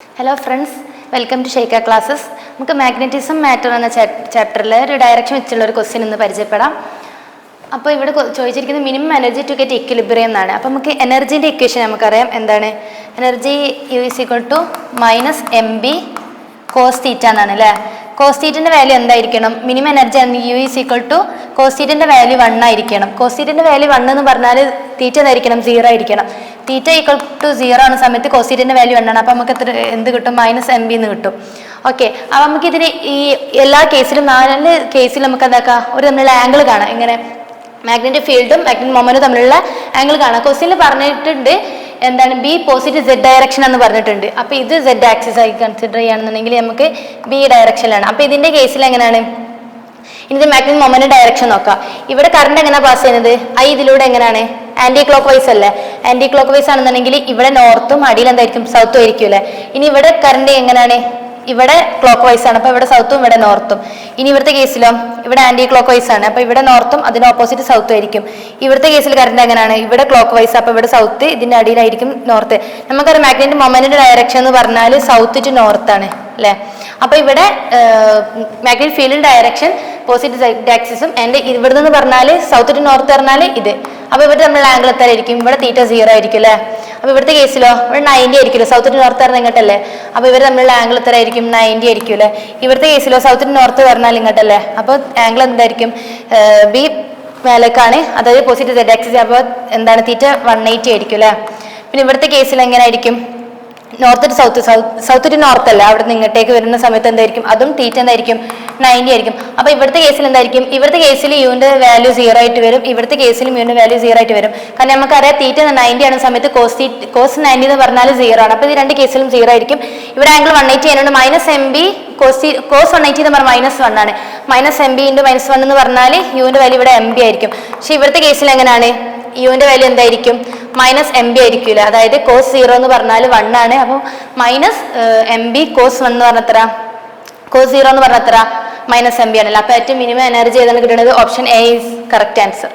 Hello friends, welcome to Sheikha classes. നമുക്ക് magnetism matter എന്ന ചാപ്റ്ററിൽ ഒരു ഡയറക്ഷൻ വെച്ചുള്ള ഒരു ക്വസ്റ്റ്യൻ ഇന്ന് പരിചയപ്പെടാം. അപ്പോൾ ഇവിടെ ചോദിച്ചിരിക്കുന്നത് minimum energy to get equilibrium എന്നാണ്. അപ്പോൾ നമുക്ക് എനർജിൻ്റെ ഇക്വേഷൻ നമുക്കറിയാം എന്താണ്. Energy U is equal to minus M B cos theta എന്നാണ് അല്ലേ. കോസ് തീറ്റൻ്റെ വാല്യൂ എന്തായിരിക്കണം? Minimum energy U is equal to cos തീറ്റൻ്റെ വാല്യൂ 1 ആയിരിക്കണം. കോസ് തീറ്റൻ്റെ വാല്യൂ 1 എന്ന് പറഞ്ഞാൽ തീറ്റ എന്തായിരിക്കണം? 0 ആയിരിക്കണം. തീറ്റ ഈക്വൽ ടു 0 ആണ് സമയത്ത് കോസ് തീറ്റൻ്റെ വാല്യൂ 1 ആണ്. അപ്പോൾ നമുക്ക് എന്ത് കിട്ടും? മൈനസ് എം ബി എന്ന് കിട്ടും. ഓക്കെ, അപ്പോൾ നമുക്കിതിന് ഈ എല്ലാ കേസിലും 4 കേസിൽ നമുക്ക് എന്താക്കാം, ഒരു തമ്മിലുള്ള ആംഗിൾ കാണാം. ഇങ്ങനെ മാഗ്നറ്റിക് ഫീൽഡും മാഗ്നറ്റിക് മൊമെന്റും തമ്മിലുള്ള ആംഗിൾ കാണാം. ക്വസ്റ്റ്യനിൽ പറഞ്ഞിട്ടുണ്ട് എന്താണ്, ബി പോസിറ്റീവ് സെഡ് ഡയറക്ഷൻ എന്ന് പറഞ്ഞിട്ടുണ്ട്. അപ്പോൾ ഇത് സെഡ് ആക്സിസ് ആയി കൺസിഡർ ചെയ്യുകയാണെന്നുണ്ടെങ്കിൽ നമുക്ക് ബി ഡയറക്ഷനിലാണ്. അപ്പോൾ ഇതിൻ്റെ കേസിൽ എങ്ങനെയാണ്? ഇനി മാഗ്നറ്റിക് മൊമെന്റ് ഡയറക്ഷൻ നോക്കാം. ഇവിടെ കറണ്ട് എങ്ങനെ പാസ് ചെയ്യുന്നത്? ഇതിലൂടെ എങ്ങനെയാണ്? ആന്റി ക്ലോക്ക് വൈസ് അല്ലേ. ആന്റി ക്ലോക്ക് വൈസ് ആണെന്നുണ്ടെങ്കിൽ ഇവിടെ നോർത്തും അടിയിൽ എന്തായിരിക്കും? സൗത്തും ആയിരിക്കും അല്ലേ. ഇനി ഇവിടെ കറണ്ട് എങ്ങനെയാണ്? ഇവിടെ ക്ലോക്ക് വൈസ് ആണ്, അപ്പോൾ ഇവിടെ സൗത്തും ഇവിടെ നോർത്തും. ഇനി ഇവിടുത്തെ കേസിലോ ഇവിടെ ആന്റി ക്ലോക്ക് വൈസ് ആണ്, അപ്പോൾ ഇവിടെ നോർത്തും അതിന് ഓപ്പോസിറ്റ് സൗത്തും ആയിരിക്കും. ഇവിടുത്തെ കേസിൽ കറണ്ട് എങ്ങനെയാണ്? ഇവിടെ ക്ലോക്ക് വൈസ്, അപ്പോൾ ഇവിടെ സൗത്ത്, ഇതിൻ്റെ അടിയിലായിരിക്കും നോർത്ത്. നമുക്കറിയാം മാഗ്നറ്റിക് മൊമെന്റിന്റെ ഡയറക്ഷൻ എന്ന് പറഞ്ഞാൽ സൗത്ത് ടു നോർത്ത് ആണ് അല്ലേ. അപ്പോൾ ഇവിടെ magnetic field direction positive side ആക്സിസും ആൻഡ് ഇവിടെ നിന്ന് പറഞ്ഞാൽ സൗത്ത് ടു നോർത്ത് പറഞ്ഞാൽ ഇത്. അപ്പോൾ ഇവിടെ തമ്മിലുള്ള ആംഗിൾ എത്ര ആയിരിക്കും? ഇവിടെ തീറ്റ 0 ആയിരിക്കും അല്ലേ. അപ്പോൾ ഇവിടുത്തെ കേസിലോ ഇവിടെ 90 ആയിരിക്കുമല്ലോ, സൗത്ത് ടു നോർത്ത് പറഞ്ഞാൽ ഇങ്ങോട്ടല്ലേ. അപ്പോൾ ഇവർ തമ്മിലുള്ള ആംഗിൾ എത്ര ആയിരിക്കും? 90 ആയിരിക്കും അല്ലേ. ഇവിടുത്തെ കേസിലോ സൗത്ത് ടു നോർത്ത് പറഞ്ഞാൽ ഇങ്ങോട്ടല്ലേ. അപ്പോൾ ആംഗിൾ എന്തായിരിക്കും? ബി മേലേക്കാണ്, അതായത് പോസിറ്റീവ് സെഡ് ആക്സിസ്. അപ്പോൾ എന്താണ്? തീറ്റ 180 ആയിരിക്കും അല്ലേ. പിന്നെ ഇവിടുത്തെ കേസിൽ എങ്ങനെ ആയിരിക്കും? North to south, south to north അല്ല, അവിടെ നിന്ന് ഇങ്ങോട്ടേക്ക് വരുന്ന സമയത്ത് എന്തായിരിക്കും? അതും തീറ്റ എന്തായിരിക്കും? 90 ആയിരിക്കും. അപ്പോൾ ഇവിടുത്തെ കേസിൽ എന്തായിരിക്കും? ഇവിടുത്തെ കേസിൽ യുവിൻ്റെ വാല്യൂ 0 ആയിട്ട് വരും, ഇവിടുത്തെ കേസിലും യുവിൻ്റെ വാല്യൂ 0 ആയിട്ട് വരും. കാരണം നമുക്കറിയാം തീറ്റ 90 ആണ് സമയത്ത് കോസ് 90 എന്ന് പറഞ്ഞാൽ 0 ആണ്. അപ്പോൾ ഇത് രണ്ട് കേസിലും 0 ആയിരിക്കും. ഇവിടെ ആംഗിൾ 180 ആയതുകൊണ്ട് മൈനസ് എം ബി കോസ് 180 എന്ന് പറഞ്ഞാൽ -1 ആണ്. മൈനസ് എം ബി ഇൻറ്റു -1 എന്ന് പറഞ്ഞാൽ യുവിൻ്റെ വാല്യൂ ഇവിടെ എം ബി ആയിരിക്കും. പക്ഷേ ഇവിടുത്തെ കേസിൽ എങ്ങനെയാണ്? യുവിൻ്റെ വാല്യൂ എന്തായിരിക്കും? മൈനസ് എം ബി ആയിരിക്കില്ല, അതായത് കോസ് 0 എന്ന് പറഞ്ഞാൽ 1 ആണ്. അപ്പോൾ മൈനസ് എം ബി കോസ് 1 എന്ന് പറഞ്ഞ എത്ര? കോസ് 0 എന്ന് പറഞ്ഞ എത്ര? മൈനസ് എം ബി ആണല്ലോ. അപ്പോൾ ഏറ്റവും മിനിമം എനർജി ഏതാണ് കിട്ടുന്നത്? Option A is correct answer.